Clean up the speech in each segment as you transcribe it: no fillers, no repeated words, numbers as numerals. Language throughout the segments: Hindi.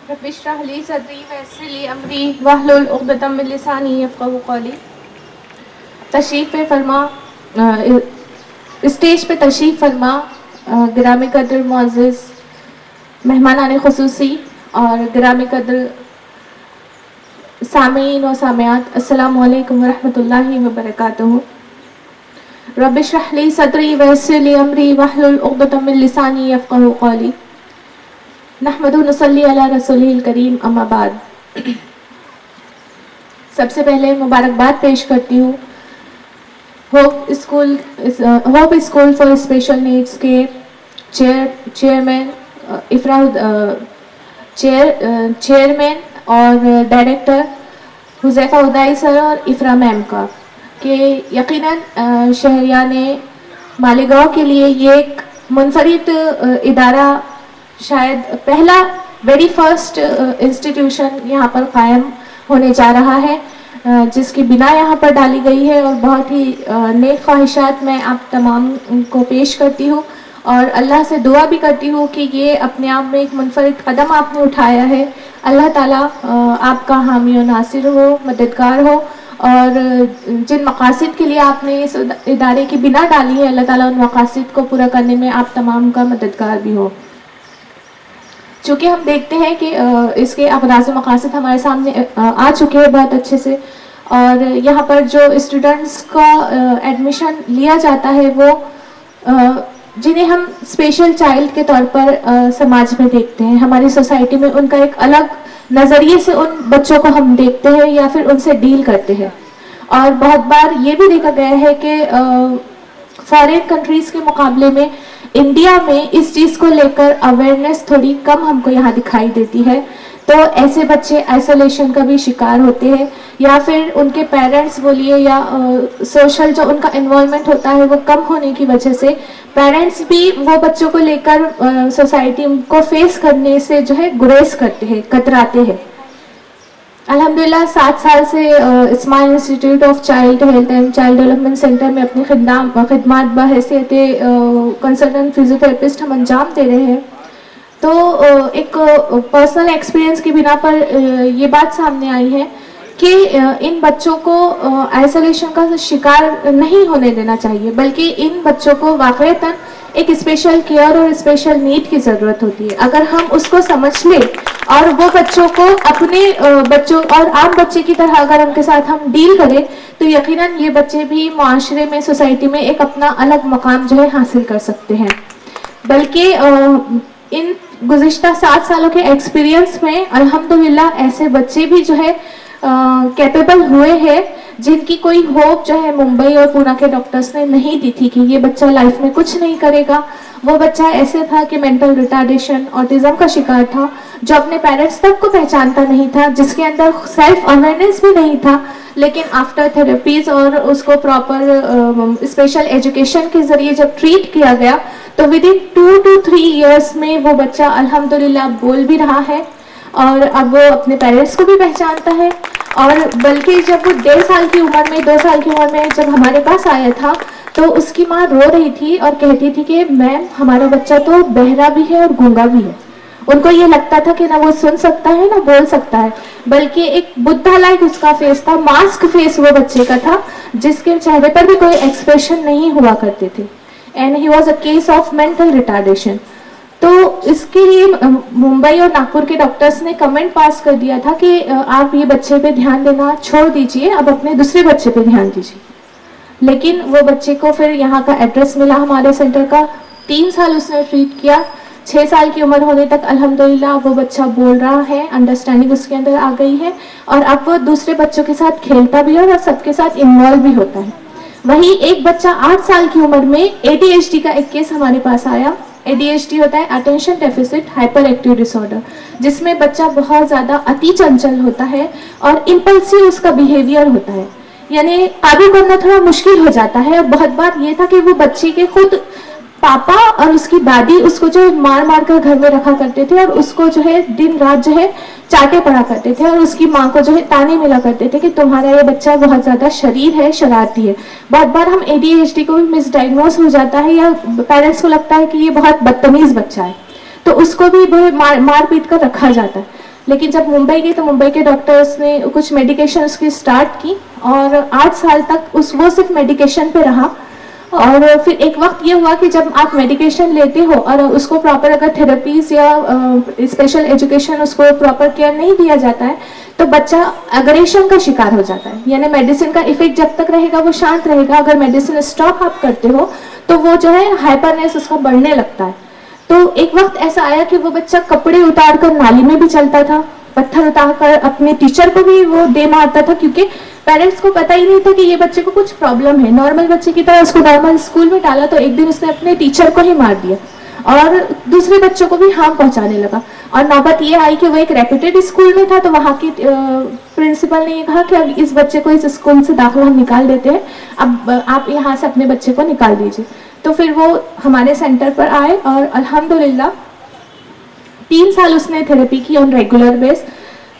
रब्बिश इश्रह ली सदरी वयस्सिर ली अमरी वहलुल उक़दतम मिन लिसानी यफ़क़हू क़ौली। तशरीफ़ फरमा स्टेज पे तशरीफ़ फरमा गिरामी कद्र मुअज़्ज़िज़ मेहमानान ख़ुसूसी और गिरामी कद्र सामीन व सामियात, अस्सलामु अलैकुम व रहमतुल्लाहि व बरकातुहू। रब्बिश इश्रह ली सदरी वयस्सिर ली अमरी वहलुल उक़दतम मिन लिसानी यफ़क़हू क़ौली। नहमदुहु नसल्ली अला रसूलिल करीम, अम्मा बाद। सबसे पहले मुबारकबाद पेश करती हूँ hope school for special needs के चेयरमैन चेयरमैन और डायरेक्टर हुज़ैफ़ा उदाई सर और इफ़रा मैम का, कि यकीनन शहरियान मालेगांव के लिए ये एक मुनफरिद इदारा, शायद पहला वेरी फर्स्ट इंस्टीट्यूशन यहाँ पर कायम होने जा रहा है, जिसकी बिना यहाँ पर डाली गई है। और बहुत ही नेक ख्वाहिशात मैं आप तमाम को पेश करती हूँ और अल्लाह से दुआ भी करती हूँ कि ये अपने आप में एक मुनफरिद कदम आपने उठाया है। अल्लाह ताला आपका हामी और नासिर हो, मददगार हो, और जिन मकासद के लिए आपने इस इदारे की बिना डाली है, अल्लाह ताला उन मकासद को पूरा करने में आप तमाम का मददगार भी हो। चूँकि हम देखते हैं कि इसके अगराज़ व मकासद हमारे सामने आ चुके हैं बहुत अच्छे से, और यहाँ पर जो स्टूडेंट्स का एडमिशन लिया जाता है वो जिन्हें हम स्पेशल चाइल्ड के तौर पर समाज में देखते हैं, हमारी सोसाइटी में उनका एक अलग नज़रिए से उन बच्चों को हम देखते हैं या फिर उनसे डील करते हैं। और बहुत बार ये भी देखा गया है कि फॉरेन कंट्रीज़ के मुकाबले में इंडिया में इस चीज़ को लेकर अवेयरनेस थोड़ी कम हमको यहाँ दिखाई देती है। तो ऐसे बच्चे आइसोलेशन का भी शिकार होते हैं, या फिर उनके पेरेंट्स बोलिए या सोशल जो उनका इन्वॉल्वमेंट होता है वो कम होने की वजह से पेरेंट्स भी वो बच्चों को लेकर सोसाइटी को फेस करने से जो है गुरेज करते हैं, कतराते हैं। अल्हम्दुलिल्लाह 7 साल से smile institute of child health and child development centre में अपनी खिदमात बहैसियत कंसल्टेंट फिजियोथेरेपिस्ट हम अंजाम दे रहे हैं। तो एक पर्सनल एक्सपीरियंस की बिना पर ये बात सामने आई है कि इन बच्चों को आइसोलेशन का शिकार नहीं होने देना चाहिए, बल्कि इन बच्चों को वाकईतन एक स्पेशल केयर और स्पेशल नीड की ज़रूरत होती है। अगर हम उसको समझ लें और वो बच्चों को अपने बच्चों और आम बच्चे की तरह अगर उनके साथ हम डील करें, तो यकीनन ये बच्चे भी माशरे में, सोसाइटी में एक अपना अलग मकाम जो है हासिल कर सकते हैं। बल्कि इन गुज़िश्ता 7 सालों के एक्सपीरियंस में अल्हम्दुलिल्लाह ऐसे बच्चे भी जो है कैपेबल हुए हैं जिनकी कोई होप जो है मुंबई और पूना के डॉक्टर्स ने नहीं दी थी कि ये बच्चा लाइफ में कुछ नहीं करेगा। वो बच्चा ऐसे था कि मेंटल रिटार्डेशन, ऑटिज्म का शिकार था, जो अपने पेरेंट्स तक को पहचानता नहीं था, जिसके अंदर सेल्फ अवेयरनेस भी नहीं था। लेकिन आफ्टर थेरेपीज और उसको प्रॉपर स्पेशल एजुकेशन के ज़रिए जब ट्रीट किया गया, तो विद इन 2 to 3 ईयर्स में वो बच्चा अल्हम्दुलिल्लाह बोल भी रहा है और अब वो अपने पेरेंट्स को भी पहचानता है। और बल्कि जब वो 1.5 साल की उम्र में, 2 साल की उम्र में जब हमारे पास आया था, तो उसकी माँ रो रही थी और कहती थी कि मैम हमारा बच्चा तो बहरा भी है और गूंगा भी है। उनको ये लगता था कि ना वो सुन सकता है ना बोल सकता है, बल्कि एक बुद्धा लाइक उसका फेस था, मास्क फेस वो बच्चे का था, जिसके चेहरे पर भी कोई एक्सप्रेशन नहीं हुआ करते थे। And he was a case of mental retardation. तो इसके लिए मुंबई और नागपुर के डॉक्टर्स ने कमेंट पास कर दिया था कि आप ये बच्चे पे ध्यान देना छोड़ दीजिए, अब अपने दूसरे बच्चे पे ध्यान दीजिए। लेकिन वो बच्चे को फिर यहाँ का एड्रेस मिला हमारे सेंटर का, 3 साल उसने ट्रीट किया, 6 साल की उम्र होने तक अल्हम्दुलिल्लाह वो बच्चा बोल रहा है, अंडरस्टैंडिंग उसके अंदर आ गई है, और अब वो दूसरे बच्चों के साथ खेलता भी है और सबके साथ इन्वॉल्व भी होता है। वहीं एक बच्चा 8 साल की उम्र में ADHD का एक केस हमारे पास आया। ADHD होता है attention deficit hyper active disorder, जिसमें बच्चा बहुत ज़्यादा अति चंचल होता है और इम्पल्सिव उसका बिहेवियर होता है, यानी काबू करना थोड़ा मुश्किल हो जाता है। और बहुत बार ये था कि वो बच्चे के खुद पापा और उसकी दादी उसको जो है मार मार कर घर में रखा करते थे और उसको जो है दिन रात जो है चाटे पड़ा करते थे, और उसकी माँ को जो है ताने मिला करते थे कि तुम्हारा ये बच्चा बहुत ज़्यादा शरीर है, शरारती है। बहुत बार हम ADHD को भी मिसडायग्नोस हो जाता है, या पेरेंट्स को लगता है कि ये बहुत बदतमीज़ बच्चा है, तो उसको भी मार पीट कर रखा जाता है। लेकिन जब मुंबई गई तो मुंबई के डॉक्टर्स ने कुछ मेडिकेशन उसकी स्टार्ट की और 8 साल तक वो सिर्फ मेडिकेशन पे रहा। और फिर एक वक्त ये हुआ कि जब आप मेडिकेशन लेते हो और उसको प्रॉपर अगर थेरेपीज या स्पेशल एजुकेशन उसको प्रॉपर केयर नहीं दिया जाता है तो बच्चा अग्रेशन का शिकार हो जाता है। यानी मेडिसिन का इफेक्ट जब तक रहेगा वो शांत रहेगा, अगर मेडिसिन स्टॉप आप करते हो तो वो जो है हाइपरनेस उसका बढ़ने लगता है। तो एक वक्त ऐसा आया कि वो बच्चा कपड़े उतार कर नाली में भी चलता था, पत्थर उतार कर अपने टीचर को भी वो दे मारता था, क्योंकि पेरेंट्स को पता ही नहीं था कि ये बच्चे को कुछ प्रॉब्लम है। नॉर्मल बच्चे की तरह उसको नॉर्मल स्कूल में डाला तो एक दिन उसने अपने टीचर को ही मार दिया और दूसरे बच्चों को भी हार्म पहुंचाने लगा। और नौबत ये आई कि वो एक रेप्यूटेड स्कूल में था तो वहाँ की प्रिंसिपल ने ये कहा कि अब इस बच्चे को इस स्कूल से दाखिला हम निकाल देते हैं, अब आप यहाँ से अपने बच्चे को निकाल दीजिए। तो फिर वो हमारे सेंटर पर आए और अल्हम्दुलिल्लाह 3 साल उसने थेरेपी की ऑन रेगुलर बेस।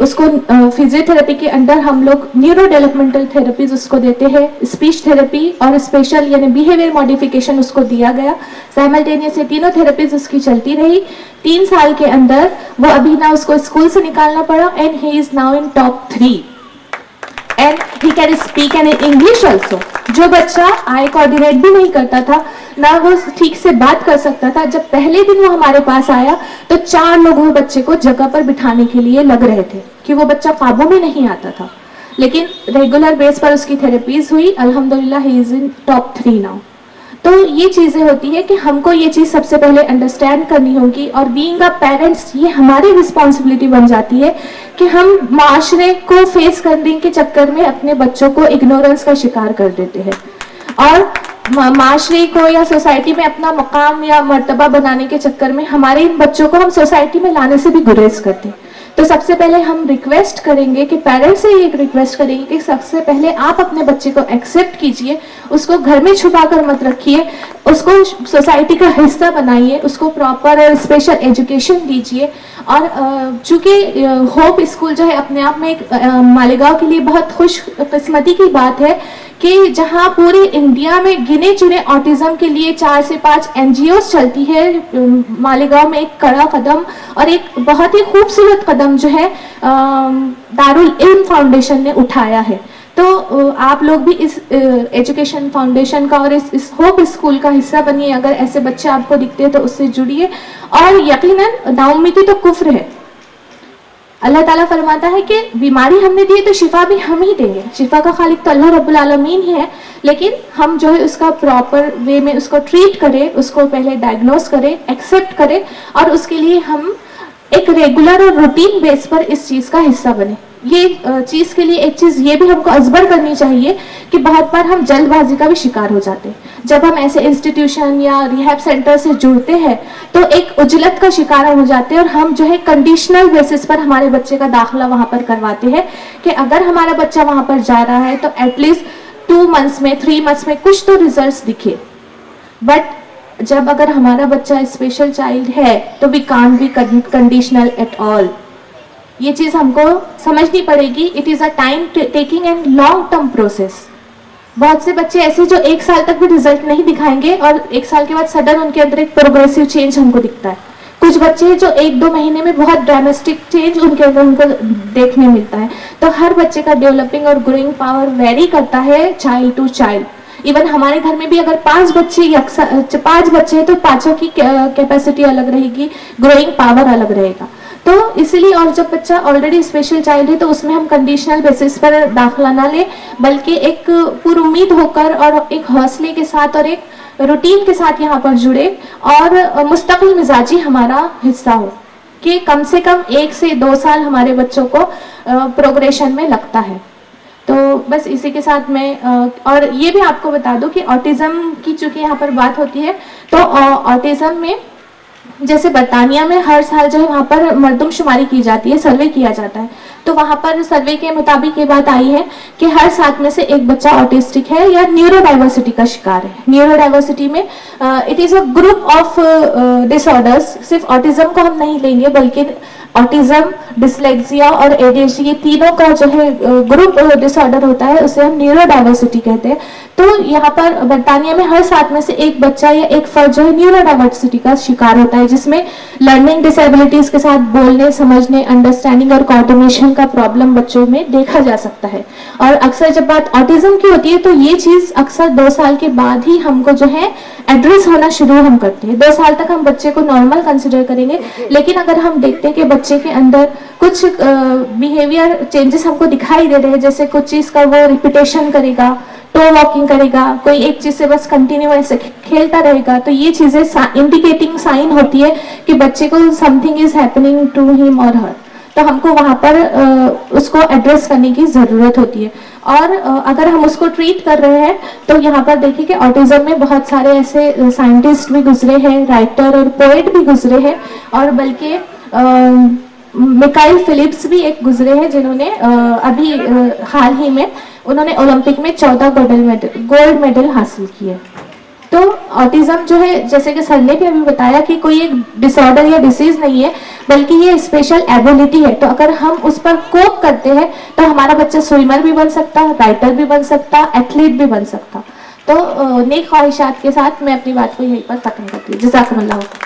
उसको फिजियोथेरेपी के अंदर हम लोग न्यूरो डेवलपमेंटल थेरेपीज उसको देते हैं, स्पीच थेरेपी और स्पेशल यानी बिहेवियर मॉडिफिकेशन उसको दिया गया। साइमल्टेनियस ये तीनों थेरेपीज उसकी चलती रही। 3 साल के अंदर वो अभी ना उसको स्कूल से निकालना पड़ा and he is now in top 3 and he can speak an English also. जो बच्चा आई कोऑर्डिनेट भी नहीं करता था, ना वो ठीक से बात कर सकता था, जब पहले दिन वो हमारे पास आया तो 4 लोग वो बच्चे को जगह पर बिठाने के लिए लग रहे थे कि वो बच्चा काबू में नहीं आता था। लेकिन रेगुलर बेस पर उसकी थेरेपीज हुई, अल्हम्दुलिल्लाह he is in top 3 now. तो ये चीजें होती है कि हमको ये चीज सबसे पहले अंडरस्टैंड करनी होगी और बीइंग अ पेरेंट्स ये हमारी रिस्पॉन्सिबिलिटी बन जाती है कि हम माशरे को फेस करने के चक्कर में अपने बच्चों को इग्नोरेंस का शिकार कर देते हैं और माशरे को या सोसाइटी में अपना मकाम या मर्तबा बनाने के चक्कर में हमारे इन बच्चों को हम सोसाइटी में लाने से भी गुरेज करते हैं। तो सबसे पहले हम रिक्वेस्ट करेंगे कि पेरेंट्स से एक रिक्वेस्ट करेंगे कि सबसे पहले आप अपने बच्चे को एक्सेप्ट कीजिए, उसको घर में छुपा कर मत रखिए, उसको सोसाइटी का हिस्सा बनाइए, उसको प्रॉपर और स्पेशल एजुकेशन दीजिए। और चूंकि होप स्कूल जो है अपने आप में एक मालेगांव के लिए बहुत खुशकिस्मती की बात है कि जहां पूरे इंडिया में गिने चुने ऑटिज्म के लिए 4 से 5 NGOs चलती है, मालेगांव में एक कड़ा कदम और एक बहुत ही खूबसूरत कदम जो है दारुल इल्म फाउंडेशन ने उठाया है। तो आप लोग भी इस एजुकेशन फाउंडेशन का और इस होप स्कूल का हिस्सा बनिए। अगर ऐसे बच्चे आपको दिखते हैं तो उससे जुड़िए। और यकीनन नाउम्मीदी तो कुफ्र है। अल्लाह ताला फरमाता है कि बीमारी हमने दी तो शिफा भी हम ही देंगे, शिफा का खालिक तो अल्लाह रब्बुल आलमीन ही है, लेकिन हम जो है उसका प्रॉपर वे में उसको ट्रीट करें, उसको पहले डायग्नोस करें, एक्सेप्ट करें और उसके लिए हम एक रेगुलर और रूटीन बेस पर इस चीज का हिस्सा बने। ये चीज के लिए एक चीज ये भी हमको अजबर करनी चाहिए कि बहुत बार हम जल्दबाजी का भी शिकार हो जाते हैं। जब हम ऐसे इंस्टीट्यूशन या रिहैब सेंटर से जुड़ते हैं तो एक उजलत का शिकार हो जाते हैं और हम जो है कंडीशनल बेसिस पर हमारे बच्चे का दाखिला वहां पर करवाते हैं कि अगर हमारा बच्चा वहां पर जा रहा है तो एटलीस्ट 2 मंथ्स में 3 मंथ्स में कुछ तो रिजल्ट्स दिखे। बट जब अगर हमारा बच्चा स्पेशल चाइल्ड है तो we can't be conditional at all. ये चीज हमको समझनी पड़ेगी। It is a time taking and long term process. बहुत से बच्चे ऐसे जो 1 साल तक भी रिजल्ट नहीं दिखाएंगे और 1 साल के बाद सडन उनके अंदर एक प्रोग्रेसिव चेंज हमको दिखता है। कुछ बच्चे जो 1-2 महीने में बहुत ड्रामेस्टिक चेंज उनके अंदर हमको देखने मिलता है। तो हर बच्चे का डेवलपिंग और ग्रोइंग पावर वेरी करता है चाइल्ड टू चाइल्ड। इवन हमारे घर में भी अगर 5 बच्चे हैं तो 5 की कैपेसिटी अलग रहेगी, ग्रोइंग पावर अलग रहेगा। तो इसलिए और जब बच्चा ऑलरेडी स्पेशल चाइल्ड है तो उसमें हम कंडीशनल बेसिस पर दाखिला ना ले, बल्कि एक पूरी उम्मीद होकर और एक हौसले के साथ और एक रूटीन के साथ यहाँ पर जुड़े और मुस्तकिल मिजाजी हमारा हिस्सा हो कि कम से कम 1 से 2 साल हमारे बच्चों को प्रोग्रेशन में लगता है। तो बस इसी के साथ मैं और ये भी आपको बता दूं कि ऑटिज्म की चूंकि यहाँ पर बात होती है तो ऑटिज्म में जैसे बर्तानिया में हर साल जो है वहाँ पर मरदमशुमारी की जाती है, सर्वे किया जाता है। तो वहाँ पर सर्वे के मुताबिक ये बात आई है कि हर 7 में से 1 बच्चा ऑटिस्टिक है या न्यूरो डाइवर्सिटी का शिकार है। न्यूरो डाइवर्सिटी में it is a group of disorders. सिर्फ ऑटिज्म को हम नहीं लेंगे बल्कि ऑटिज्म, डिसलेक्सिया और एडीएचडी, ये तीनों का जो है ग्रुप डिसऑर्डर होता है, उसे हम न्यूरो डाइवर्सिटी कहते हैं। तो यहाँ पर बर्तानिया में हर 7 में से एक बच्चा या एक फर्द जो है न्यूरो डाइवर्सिटी का शिकार होता है, जिसमें लर्निंग डिसेबिलिटीज के साथ बोलने, समझने, अंडरस्टैंडिंग और कोऑर्डिनेशन का प्रॉब्लम बच्चों में देखा जा सकता है। और अक्सर जब बात ऑटिज्म की होती है तो ये चीज अक्सर 2 साल के बाद ही हमको जो है एड्रेस होना शुरू हम करते हैं। 2 साल तक हम बच्चे को नॉर्मल कंसिडर करेंगे, लेकिन अगर हम देखते हैं कि बच्चे के अंदर कुछ बिहेवियर चेंजेस हमको दिखाई दे रहे हैं, जैसे कुछ चीज का वो रिपीटेशन करेगा, टो वॉकिंग करेगा, कोई एक चीज से बस कंटिन्यू ऐसे खेलता रहेगा, तो ये चीजें इंडिकेटिंग साइन होती है कि बच्चे को something is happening to him और हर। तो हमको वहां पर उसको एड्रेस करने की जरूरत होती है। और अगर हम उसको ट्रीट कर रहे हैं तो यहाँ पर देखिए कि ऑटिज्म में बहुत सारे ऐसे साइंटिस्ट भी गुजरे हैं, राइटर और पोएट भी गुजरे हैं, और बल्कि मिकाइल फिलिप्स भी एक गुजरे हैं जिन्होंने अभी हाल ही में उन्होंने ओलंपिक में 14 गोल्ड मेडल हासिल किए। तो ऑटिज्म जो है, जैसे कि सर ने भी अभी बताया कि कोई एक डिसऑर्डर या डिसीज नहीं है, बल्कि ये स्पेशल एबिलिटी है। तो अगर हम उस पर कोप करते हैं तो हमारा बच्चा स्विमर भी बन सकता, राइटर भी बन सकता, एथलीट भी बन सकता। तो नेक ख्वाहिशात के साथ मैं अपनी बात को यहीं पर खत्म करती हूँ। जज़ाकुमुल्लाह।